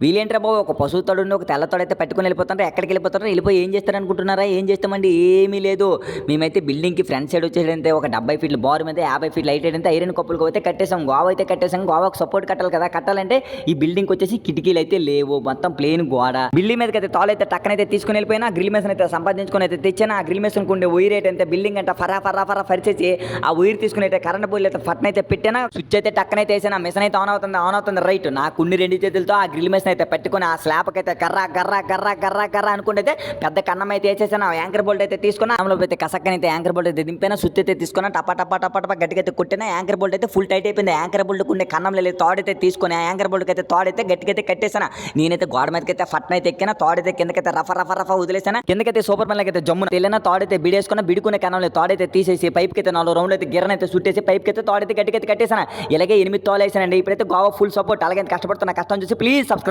వీళ్ళేంట్రా బాబు ఒక పశువు తోడుని ఒక తెల్ల తోడైతే పెట్టుకొని వెళ్ళిపోతారు. ఎక్కడికి వెళ్ళిపోతారో వెళ్ళిపోయి ఏం చేస్తారనుకుంటున్నారా? ఏం చేస్తామండి, ఏమీ లేదు. మేమైతే బిల్డింగ్‌కి ఫ్రంట్ సైడ్ వచ్చేసంటే ఒక 70 ఫీట్ల బార్ మీద 50 ఫీట్ల హైట్ అయితే ఐరన్ కప్పులకు అయితే కట్టేసాం. గోవ అయితే కట్టేసాం. గోవాకు సపోర్ట్ కట్టాలి కదా! కట్టాలంటే ఈ బిల్డింగ్‌కి వచ్చేసి కిటికీలు అయితే లేవు. మొత్తం ప్లేన్ గోడ. బిల్డింగ్ మీదకైతే తాళైతే టక్కనైతే తీసుకొని వెళ్ళిపోయినా. గ్రిల్ మేసన్ అయితే సంపాదించుకొని అయితే తెచ్చాను. ఆ గ్రిల్ మేసన్‌కి ఉండే వైర్ అయితే బిల్డింగ్ అంట ఫరా ఫరా ఫరా పరిచేసి ఆ వైర్ తీసుకుని అయితే కరెంట్ బోర్డులు అయితే ఫట్నైతే పెట్టాను. స్విచ్ అయితే టక్కనైతే వేసాను. ఆ మిషన్ అయితే ఆన్ అవుతుంది రైట్. నాకున్ని 2 చేతులతో ఆ గ్రిల్ మేసన్ అయితే పెట్టుకొని ఆ స్లాబ్కి అయితే కర్రా గర్రా గర్రా గర్రా గర్రా అనుకుంటే పెద్ద కన్నం అయితే వేసేసాను. యాంకర్ బోల్ట్ అయితే తీసుకున్నా. అందులో అయితే కసక్కనైతే యాంకర్ బోల్ట్ అయితే దింపాను. సుత్తి అయితే తీసుకున్నా. టపా టపా టపా టపా గట్టిగా అయితే కొట్టినా. యాంకర్ బోల్ట్ అయితే ఫుల్ టైట్ అయిపోయింది. యాంకర్ బోల్ట్ ఉండే కన్నం లేదు. తాడైతే తీసుకొని ఆ యాంకర్ బోల్ట్కి అయితే తాడైతే గట్టిగా అయితే కట్టేసాను. నేనైతే గోడ మీదకి అయితే ఫట్న అయితే ఎక్కిన. తాడైతే కిందకైతే రఫ రఫ రఫ వదిలేసాను. కిందకైతే సూపర్ మ్యాన్ అయితే జమ్మున తెలియన తాడైతే బిడేసుకున్న. బిడుకునే కన్నంలో తాడైతే తీసేసి పైప్కి అయితే 4 రౌండ్ అయితే గిరన అయితే సుట్టేసి పైప్కి అయితే తాడైతే గట్టిగా అయితే కట్టేసాను. ఇలాగే 8 తాళ్ళు వేసానండి. ఇప్పుడైతే గోవా ఫుల్ సపోర్ట్. అలాగే కష్టపడుతున్న కష్టం చూసి ప్లీజ్ సబ్స్క్రైబ్.